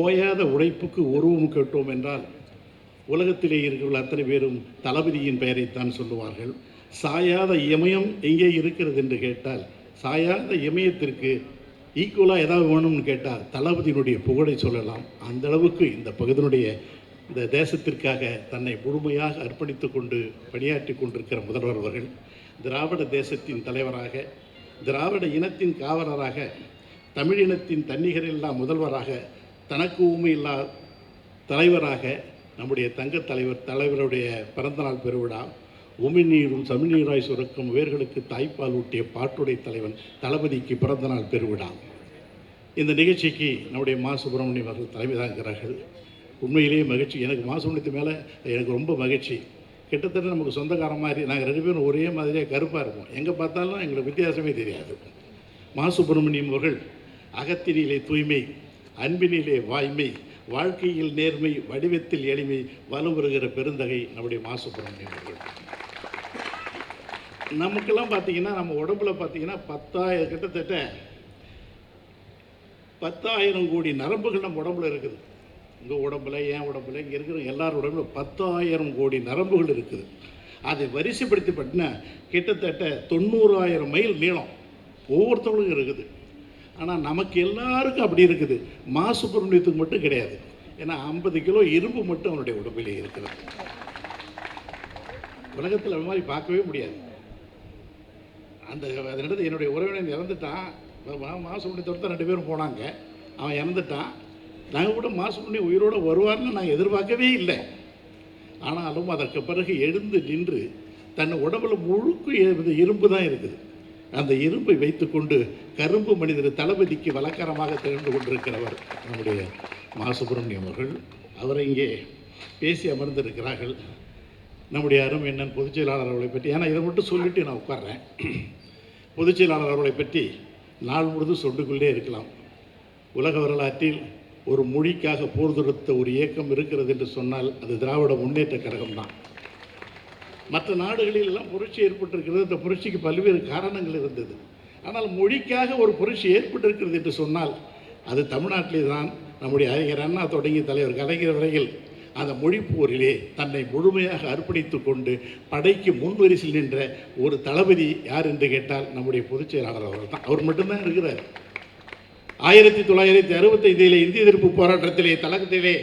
ஓயாத உழைப்புக்கு உருவம் கேட்டோம் என்றால் உலகத்திலே இருக்கிற அத்தனை பேரும் தளபதியின் பெயரைத்தான் சொல்லுவார்கள். சாயாத இமயம் எங்கே இருக்கிறது என்று கேட்டால், சாயாத இமயத்திற்கு ஈக்குவலாக ஏதாவது வேணும்னு கேட்டால் தளபதியினுடைய புகழை சொல்லலாம். அந்த அளவுக்கு இந்த பகுதியினுடைய இந்த தேசத்திற்காக தன்னை முழுமையாக அர்ப்பணித்து கொண்டு பணியாற்றி கொண்டிருக்கிற முதல்வர் அவர்கள் திராவிட தேசத்தின் தலைவராக, திராவிட இனத்தின் காவலராக, தமிழினத்தின் தன்னிகரில்லா முதல்வராக, தனக்கு ஊமையில்லா தலைவராக, நம்முடைய தங்கத் தலைவருடைய பிறந்தநாள் பெருவிழா, உமிழ்நீரும் தமிழ்நீராய் சுரக்கும் வேர்களுக்கு தாய்ப்பால் ஊட்டிய பாட்டுடைய தலைவன் தளபதிக்கு பிறந்தநாள் பெருவிழா. இந்த நிகழ்ச்சிக்கு நம்முடைய மா சுப்பிரமணியம் அவர்கள் தலைமை தாங்கிறார்கள். உண்மையிலேயே மகிழ்ச்சி. எனக்கு மா சுப்பிரமணியத்து மேலே எனக்கு ரொம்ப மகிழ்ச்சி. கிட்டத்தட்ட நமக்கு சொந்தக்கார மாதிரி. நாங்கள் 2 பேரும் ஒரே மாதிரியாக கருப்பாக இருப்போம். எங்கே பார்த்தாலும் எங்களுக்கு வித்தியாசமே தெரியாது. மா சுப்பிரமணியம் அவர்கள் அகத்தினிலே தூய்மை, அன்பினிலே வாய்மை, வாழ்க்கையில் நேர்மை, வடிவத்தில் எளிமை, வலம் வருகிற பெருந்தகை நம்முடைய மா சுப்பிரமணியம் அவர்கள். நமக்கெல்லாம் பார்த்தீங்கன்னா நம்ம உடம்புல பார்த்தீங்கன்னா 10,000 கிட்டத்தட்ட 10,000 கோடி நரம்புகள் நம்ம உடம்புல இருக்குது. உங்கள் உடம்புல, என் உடம்புல, இங்கே இருக்கிற எல்லார் உடம்புல 10,000 கோடி நரம்புகள் இருக்குது. அதை வரிசைப்படுத்தி பார்த்தீங்கன்னா கிட்டத்தட்ட 90,000 மைல் நீளம் ஒவ்வொருத்தவங்களுக்கும் இருக்குது. ஆனால் நமக்கு எல்லாருக்கும் அப்படி இருக்குது. மா சுப்பிரமணியத்துக்கு மட்டும் கிடையாது. ஏன்னா 50 கிலோ இரும்பு மட்டும் அவனுடைய உடம்பிலே இருக்கிறது. உலகத்தில் அது மாதிரி பார்க்கவே முடியாது. அதனிடத்து என்னுடைய உறவினர் இறந்துட்டான். மா சுப்பிரமணியத்தோடு 2 பேரும் போனாங்க. அவன் இறந்துட்டான். நாங்கள் கூட மா சுப்பிரமணியம் உயிரோடு வருவார்னு நாங்கள் எதிர்பார்க்கவே இல்லை. ஆனாலும் அதற்கு பிறகு எழுந்து நின்று தன் உடம்புல முழுக்க இரும்பு தான் இருக்குது. அந்த இரும்பை வைத்துக்கொண்டு கரும்பு மனிதர் தளபதிக்கு வழக்கரமாக திகழ்ந்து கொண்டிருக்கிறவர் நம்முடைய மா சுப்பிரமணியம் அவர்கள். அவரை இங்கே பேசி அமர்ந்திருக்கிறார்கள். நம்முடைய அருமையண்ணன் பொதுச் செயலாளர் அவர்களை பற்றி, ஏன்னா இதை மட்டும் சொல்லிவிட்டு நான் உட்கார்றேன். பொதுச் செயலாளர் அவர்களை பற்றி நாள் முழுதும் சொல்லிக்கொண்டே இருக்கலாம். உலக வரலாற்றில் ஒரு மொழிக்காக போர் தொடுத்த ஒரு இயக்கம் இருக்கிறது என்று சொன்னால் அது திராவிட முன்னேற்ற கழகம் தான். மற்ற நாடுகளில் எல்லாம் புரட்சி ஏற்பட்டிருக்கிறது. இந்த புரட்சிக்கு பல்வேறு காரணங்கள் இருந்தது. ஆனால் மொழிக்காக ஒரு புரட்சி ஏற்பட்டிருக்கிறது என்று சொன்னால் அது தமிழ்நாட்டிலே தான். நம்முடைய அறிஞர் அண்ணா தொடங்கி தலைவர் கலைஞர் வரையில் அந்த மொழிப்போரிலே தன்னை முழுமையாக அர்ப்பணித்து கொண்டு படைக்கு முன்வரிசையில் நின்ற ஒரு தளபதி யார் என்று கேட்டால் நம்முடைய பொதுச் செயலாளர் அவர்கள் தான். அவர் மட்டும்தான் இருக்கிறார். 1965 இந்திய எதிர்ப்பு போராட்டத்திலே தளத்திலே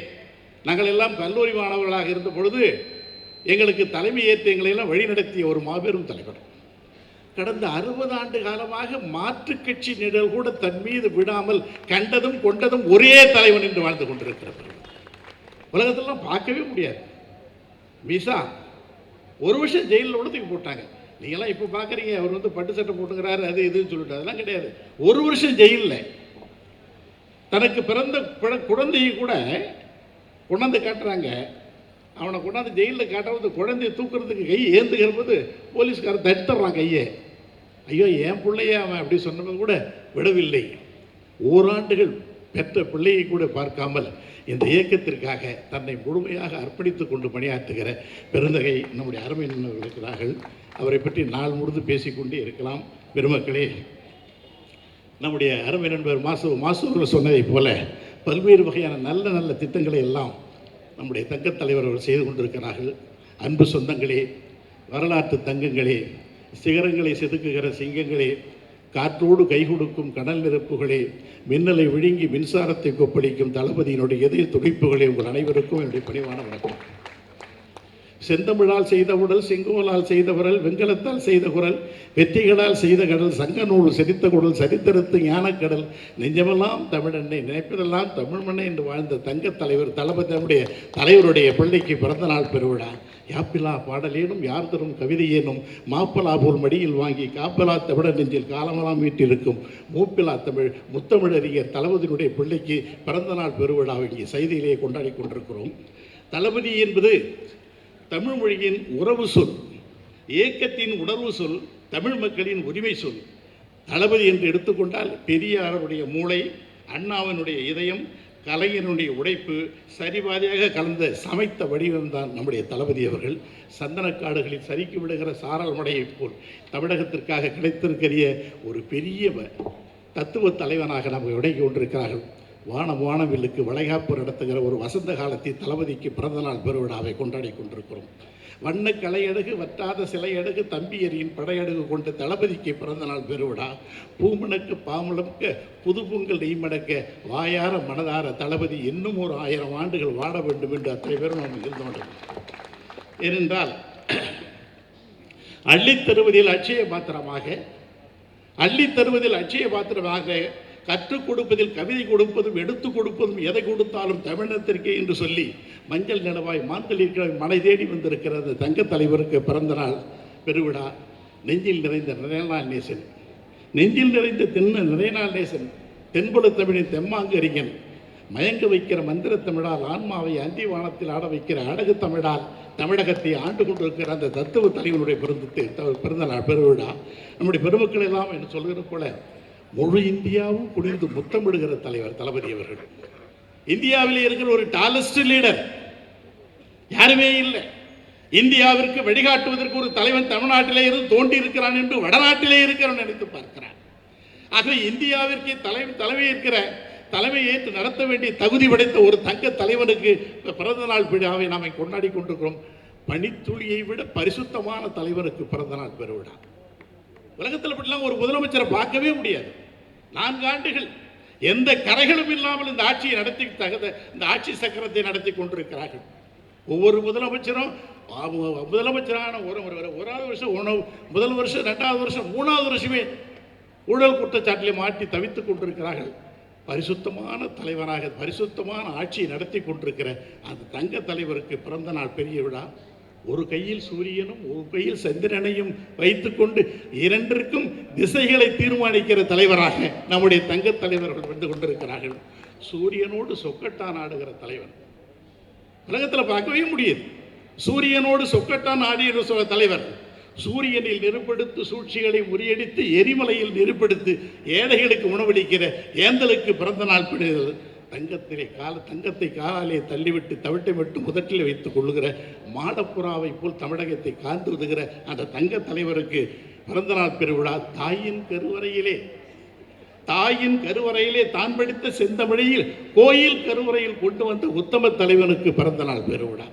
நாங்கள் எல்லாம் கல்லூரி மாணவர்களாக இருந்த பொழுது எங்களுக்கு தலைமை ஏற்று எங்களையெல்லாம் வழிநடத்திய ஒரு மாபெரும் தலைவர். கடந்த 60 ஆண்டு காலமாக மாற்றுக் கட்சி நிழல் கூட தன் மீது விடாமல் கண்டதும் கொண்டதும் ஒரே தலைவன் என்று வாழ்ந்து கொண்டிருக்கிறார். உலகத்திலாம் பார்க்கவே முடியாது. மிசா 1 வருஷம் ஜெயிலில் உடத்துக்கு போட்டாங்க. நீங்களாம் இப்போ பார்க்குறீங்க, அவர் பட்டு சட்டை போட்டுக்கிறாரு, அது இதுன்னு சொல்லிட்டு. அதெல்லாம் கிடையாது. 1 வருஷம் ஜெயிலில் தனக்கு பிறந்த குழந்தையை கூட கொண்டாந்து காட்டுறாங்க. அவனை கொண்டாந்து ஜெயிலில் காட்டுறது, குழந்தையை தூக்குறதுக்கு கை ஏந்துகிற போது போலீஸ்காரன் தடுத்துறான் கையை. ஐயோ என் பிள்ளைய அவன் அப்படி சொன்னது கூட விடவில்லை. ஓராண்டுகள் பெற்ற பிள்ளையை கூட பார்க்காமல் இந்த இயக்கத்திற்காக தன்னை முழுமையாக அர்ப்பணித்து கொண்டு பணியாற்றுகிற பெருந்தகை நம்முடைய அருமை நண்பர்கள் இருக்கிறார்கள். அவரை பற்றி நாள் முழுது பேசிக்கொண்டே இருக்கலாம். பெருமக்களே, நம்முடைய அருமை நண்பர் மாசு சொன்னதைப் போல பல்வேறு வகையான நல்ல நல்ல திட்டங்களை எல்லாம் நம்முடைய தங்கத் தலைவர் அவர்கள் செய்து கொண்டிருக்கிறார்கள். அன்பு சொந்தங்களே, வரலாற்று தங்கங்களே, சிகரங்களை செதுக்குகிற சிங்கங்களே, காற்றோடு கை கொடுக்கும் கடல் நெருப்புகளே, மின்னலை விழுங்கி மின்சாரத்தை கொப்பளிக்கும் தளபதியினுடைய இதய துடிப்புகளே, உங்கள் அனைவருக்கும் என்னுடைய பணிவான வணக்கம். செந்தமிழால் செய்த உடல், செங்கோலால் செய்த விரல், வெண்கலத்தால் செய்த குரல், வெற்றிகளால் செய்த கடல், சங்க நூல் செரித்த குடல், சரித்திரத்து ஞானக்கடல், நெஞ்சமெல்லாம் தமிழெண்ணை, நினைப்பதெல்லாம் தமிழ் மண்ணை என்று வாழ்ந்த தங்கத் தலைவர் தளபதியுடைய தலைவருடைய பிள்ளைக்கு பிறந்த நாள் பெருவிழா. யாப்பிலா பாடலேனும் யார் தரும் கவிதையேனும் மாப்பிலா போல் மடியில் வாங்கி காப்பிலா தமிழர் நெஞ்சில் காலமெல்லாம் வீட்டிருக்கும் மூப்பிலா தமிழ் முத்தமிழறிஞர் தளபதியினுடைய பிள்ளைக்கு பிறந்த நாள் பெருவிழாவை இங்கே செய்தியிலேயே கொண்டாடி கொண்டிருக்கிறோம். தளபதி என்பது தமிழ் மொழியின் உறவு சொல், இயக்கத்தின் உணர்வு சொல், தமிழ் மக்களின் உரிமை சொல். தளபதி என்று எடுத்துக்கொண்டால் பெரியாருடைய மூளை, அண்ணாவினுடைய இதயம், கலைஞனுடைய உடைப்பு சரிபாதியாக கலந்த சமைத்த வடிவம்தான் நம்முடைய தளபதி அவர்கள். சந்தனக்காடுகளில் சறுக்கி விடுகிற சாரல் மடையைப் போல் தமிழகத்திற்காக கிடைத்திருக்கிற ஒரு பெரிய தத்துவ தலைவனாக நமக்கு விளங்கி கொண்டிருக்கிறார்கள். வானவில்லுக்கு வளைகாப்பு நடத்துகிற ஒரு வசந்த காலத்தில் தளபதிக்கு பிறந்தநாள் பெருவிழாவை கொண்டாடி கொண்டிருக்கிறோம். வண்ண கலையழகு வற்றாத சிலையழகு தம்பியரின் படையழகு கொண்ட தளபதிக்கு பிறந்தநாள் பெருவிழா. பூமணக்கு பாமளக்க புது பொங்கல் நெய்மடக்க வாயார மனதார தளபதி இன்னும் ஒரு 1000 ஆண்டுகள் வாழ வேண்டும் என்று அத்தனை பேரும் நாம் இருந்தோம். ஏனென்றால் அள்ளித்தருவதில் அட்சய பாத்திரமாக கற்றுக் கொடுப்பதில் கவிதை கொடுப்பதும் எடுத்துக் கொடுப்பதும் எதை கொடுத்தாலும் தமிழத்திற்கே என்று சொல்லி மஞ்சள் நிலவாய் மாந்தளிக்கிற மனை தேடி வந்திருக்கிற அந்த தங்க தலைவருக்கு பிறந்த நாள் பெருவிழா. நெஞ்சில் நிறைந்த நிறைநாள் நேசன், நெஞ்சில் நிறைந்த நிறைநாள் நேசன், தென்புல தமிழின் தெம்மாங்கு அறிஞன், மயங்க வைக்கிற மந்திர தமிழால் ஆன்மாவை அந்தி வானத்தில் ஆட வைக்கிற அழகு தமிழால் தமிழகத்தை ஆண்டு கொண்டிருக்கிற அந்த தத்துவ தலைவனுடைய பிறந்த நாள் பெருவிழா. நம்முடைய பெருமக்கள் எல்லாம் என்று சொல்கிற போல முழு இந்தியாவும் குடிந்து முத்தமிடுகிற தலைவர் தளபதி அவர்கள். இந்தியாவிலே இருக்கிற ஒரு டாலஸ்ட் லீடர் யாருமே இல்லை. இந்தியாவிற்கு வழிகாட்டுவதற்கு ஒரு தலைவன் தமிழ்நாட்டிலே இருந்து தோண்டி இருக்கிறான் என்று வடநாட்டிலே இருக்கிறவன் நினைத்து பார்க்கிறான். ஆகவே இந்தியாவிற்கு தலைமை ஏற்று நடத்த வேண்டிய தகுதி படைத்த ஒரு தங்க தலைவனுக்கு பிறந்த நாள் விழாவை நாம் கொண்டாடி கொண்டிருக்கிறோம். பனித்துளியை விட பரிசுத்தமான தலைவனுக்கு பிறந்த நாள் பெருவிழா. உலகத்தில் இப்படிலாம் ஒரு முதலமைச்சரை பார்க்கவே முடியாது. 4 ஆண்டுகள் எந்த கரைகளும் இல்லாமல் இந்த ஆட்சியை இந்த ஆட்சி சக்கரத்தை நடத்தி கொண்டிருக்கிறார்கள். ஒவ்வொரு முதலமைச்சரும் முதலமைச்சரான ஒரு வருஷம் முதல் வருஷம் 2வது வருஷம் 3வது வருஷமே ஊழல் குற்றச்சாட்டிலே மாட்டி தவித்துக் கொண்டிருக்கிறார்கள். பரிசுத்தமான தலைவராக பரிசுத்தமான ஆட்சியை நடத்தி கொண்டிருக்கிற அந்த தங்க தலைவருக்கு பிறந்த நாள் பெரிய விழா. ஒரு கையில் சூரியனும் ஒரு கையில் சந்திரனையும் வைத்துக்கொண்டு 2ற்கும் திசைகளை தீர்மானிக்கிற தலைவராக நம்முடைய தங்க தலைவர்கள் வந்து கொண்டிருக்கிறார்கள். சூரியனோடு சொக்கட்டான் ஆடுகிற தலைவன் உலகத்தில் பார்க்கவே முடியாது. சூரியனோடு சொக்கட்டான் ஆடுகிற தலைவர். சூரியனில் நெருப்படுத்து சூழ்ச்சிகளை முறியடித்து எரிமலையில் நெருப்படுத்து ஏழைகளுக்கு உணவளிக்கிற ஏந்தலுக்கு பிறந்த நாள் பிடித்தது. தங்கத்தை காலாலே தள்ளிவிட்டு தவிட்டை விட்டு முதட்டில் வைத்துக் கொள்ளுகிற மாடப்புறாவை போல் தமிழகத்தை காந்து விடுகிற அந்த தங்க தலைவருக்கு பிறந்தநாள் பெருவிழா. தாயின் கருவறையிலே தான் படித்த செந்தமிழில் கோயில் கருவறையில் கொண்டு வந்த உத்தம தலைவனுக்கு பிறந்தநாள் பெருவிழா.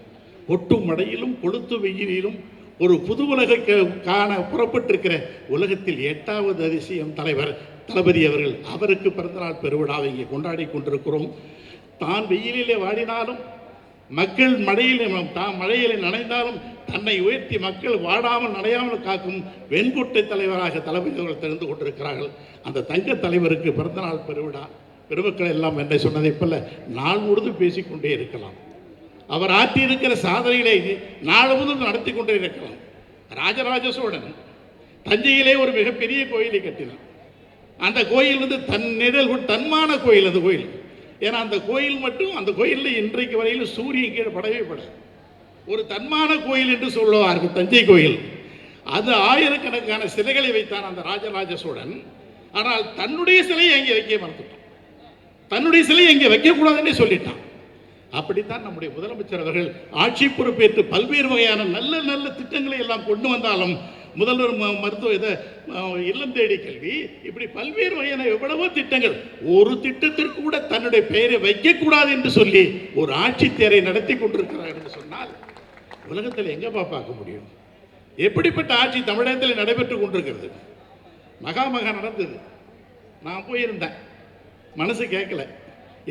ஒட்டும் மடையிலும் கொளுத்து வெயிலிலும் ஒரு புது உலகை காண புறப்பட்டிருக்கிற உலகத்தில் 8வது அதிசயம் தலைவர் தளபதி அவர்கள். அவருக்கு பிறந்தநாள் பெருவிழாவை இங்கே கொண்டாடி கொண்டிருக்கிறோம். தான் வெயிலிலே வாடினாலும் மக்கள் மழையிலே நனைந்தாலும் தன்னை உயர்த்தி மக்கள் வாடாமல் நனையாமல் காக்கும் வெண்குட்டை தலைவராக தளபதி அவர்கள் தெரிந்து கொண்டிருக்கிறார்கள். அந்த தங்க தலைவருக்கு பிறந்தநாள் பெருவிழா. பெருமக்கள் எல்லாம் என்னை சொன்னதை போல நாள் முழுதும் பேசிக்கொண்டே இருக்கலாம். அவர் ஆற்றியிருக்கிற சாதனைகளை நாள் முழுவதும் நடத்தி கொண்டே இருக்கலாம். ராஜராஜ சோழன் தஞ்சையிலே ஒரு மிகப்பெரிய கோயிலை கட்டினார். அந்த கோயில் தன்மான கோயில். அந்த கோயில் ஏன்னா அந்த கோயில் மட்டும் அந்த கோயிலில் இன்றைக்கு வரையில் சூரியன் கீழே படவே படாது. ஒரு தன்மான கோயில் என்று சொல்லுவார்கள் தஞ்சை கோயில். அது ஆயிரக்கணக்கான சிலைகளை வைத்தான் அந்த ராஜராஜ சோழன். ஆனால் தன்னுடைய சிலையை அங்கே வைக்க மறந்துட்டான். தன்னுடைய சிலையை அங்கே வைக்கக்கூடாதுன்னே சொல்லிட்டான். அப்படித்தான் நம்முடைய முதலமைச்சர் அவர்கள் ஆட்சி பொறுப்பேற்று பல்வேறு வகையான நல்ல நல்ல திட்டங்களை எல்லாம் கொண்டு வந்தாலும் முதல்வர் மருத்துவ இல்லம் தேடி கல்வி இப்படி பல்வேறு வகையான எவ்வளவோ திட்டங்கள் ஒரு திட்டத்திற்கு கூட தன்னுடைய பெயரை வைக்கக்கூடாது என்று சொல்லி ஒரு ஆட்சி தேரை நடத்தி கொண்டிருக்கிறார் என்று சொன்னால் உலகத்தில் எங்கப்பா பார்க்க முடியும்? எப்படிப்பட்ட ஆட்சி தமிழகத்தில் நடைபெற்றுக் கொண்டிருக்கிறது? மகாமகா நடந்தது. நான் போயிருந்தேன், மனசு கேட்கல.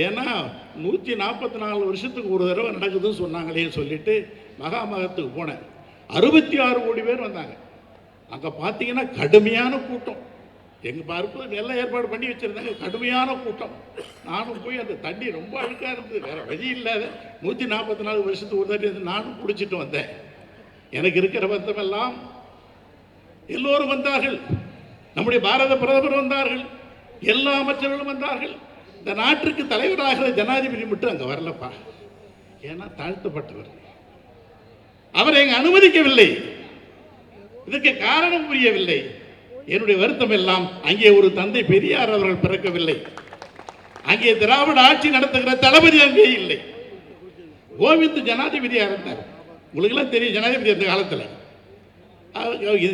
ஏன்னா 144 வருஷத்துக்கு ஒரு தடவை நடக்குதுன்னு சொன்னாங்களேன்னு சொல்லிட்டு மகாமகத்துக்கு போனேன். 66 கோடி பேர் வந்தாங்க. அங்கே பார்த்தீங்கன்னா கடுமையான கூட்டம். எங்கள் பார்ப்பது நல்ல ஏற்பாடு பண்ணி வச்சுருந்தாங்க, கடுமையான கூட்டம். நானும் போய் அந்த தண்ணி ரொம்ப அழுக்காக இருந்தது, வேறு வழி இல்லாத 144 வருஷத்துக்கு ஒரு தடவை நானும் குடிச்சிட்டு வந்தேன். எனக்கு இருக்கிற பந்தமெல்லாம் எல்லோரும் வந்தார்கள். நம்முடைய பாரத பிரதமர் வந்தார்கள், எல்லா அமைச்சர்களும் வந்தார்கள். இந்த நாட்டிற்கு தலைவராகிற ஜனாதிபதி மட்டும் அங்கே வரலப்பா. ஏன்னா தாழ்த்தப்பட்டவர், அவரை அங்கே அனுமதிக்கவில்லை. இதற்கு காரணம் புரியவில்லை. என்னுடைய வருத்தம் எல்லாம் அங்கே ஒரு தந்தை பெரியார் அவர்கள் பிறக்கவில்லை. அங்கே திராவிட ஆட்சி நடத்துகிற தளபதி அங்கே இல்லை. கோவிந்த் ஜனாதிபதியாக இருந்தார். உங்களுக்கு எல்லாம் தெரியும் ஜனாதிபதி அந்த காலத்தில்.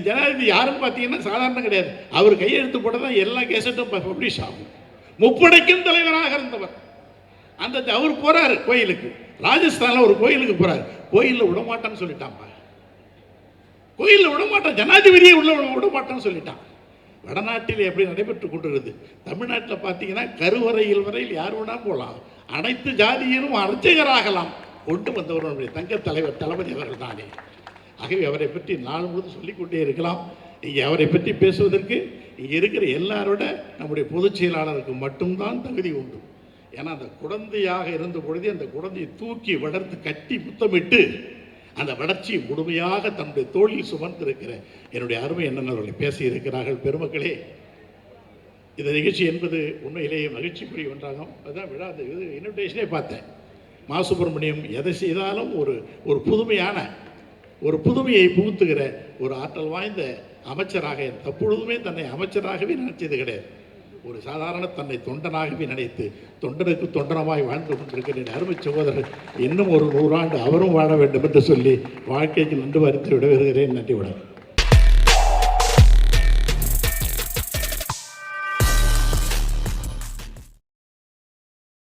ஜனாதிபதி யாருன்னு பார்த்தீங்கன்னா சாதாரணம் கிடையாது. அவர் கையெழுத்து போட தான் எல்லா கேசட்டும் பப்ளிஷ் ஆகும். முப்படைக்கும் தலைவராக இருந்தவர். அந்த அவர் போறாரு கோயிலுக்கு, ராஜஸ்தான்ல ஒரு கோயிலுக்கு போறாரு, கோயிலில் விடமாட்டான்னு சொல்லிட்டான். கோயிலில் விடமாட்டான், ஜனாதிபதியை உள்ள விடமாட்டான்னு சொல்லிட்டான். வடநாட்டில் எப்படி நடைபெற்று கொண்டிருக்குது. தமிழ்நாட்டில் பார்த்தீங்கன்னா கருவறையில் வரையில் யார் வேணா போகலாம், அனைத்து ஜாதியிலும் அர்ச்சகராகலாம். கொண்டு வந்தவர்களுடைய தங்க தலைவர் தளபதி அவர்கள் தானே. ஆகவே அவரை பற்றி நாள் முழுவதும் சொல்லிக்கொண்டே இருக்கலாம். இங்கே அவரை பற்றி பேசுவதற்கு இங்கே இருக்கிற எல்லாரோட நம்முடைய பொதுச் செயலாளருக்கு மட்டும்தான் தகுதி உண்டு. ஏன்னா அந்த குழந்தையாக இருந்த பொழுதே அந்த குழந்தையை தூக்கி வளர்த்து கட்டி முத்தமிட்டு அந்த வளர்ச்சியை முழுமையாக தன்னுடைய தோளில் சுமந்திருக்கிற என்னுடைய அருமை என்னென்னவர்களை பேசியிருக்கிறார்கள். பெருமக்களே, இந்த நிகழ்ச்சி என்பது உண்மையிலேயே மகிழ்ச்சிக்குரிய ஒன்றாகும். அதுதான் விழா, அந்த இது இன்விடேஷனே பார்த்தேன். மா சுப்பிரமணியம் எதை செய்தாலும் ஒரு புதுமையான ஒரு புதுமையை புகுத்துகிற ஒரு ஆற்றல் வாய்ந்த அமைச்சராக எப்பொழுதுமே தன்னை அமைச்சராகவே நினைச்சது கிடையாது. ஒரு சாதாரண தன்னை தொண்டனாகவே நினைத்து தொண்டனுக்கு தொண்டனமாய் வாழ்ந்து கொண்டிருக்கிற அருமை சகோதரர் இன்னும் ஒரு 100 ஆண்டு அவரும் வாழ வேண்டும் என்று சொல்லி வாழ்க்கைக்கு நன்றி வருத்தி விட வருகிறேன். நன்றி. வணக்கம்.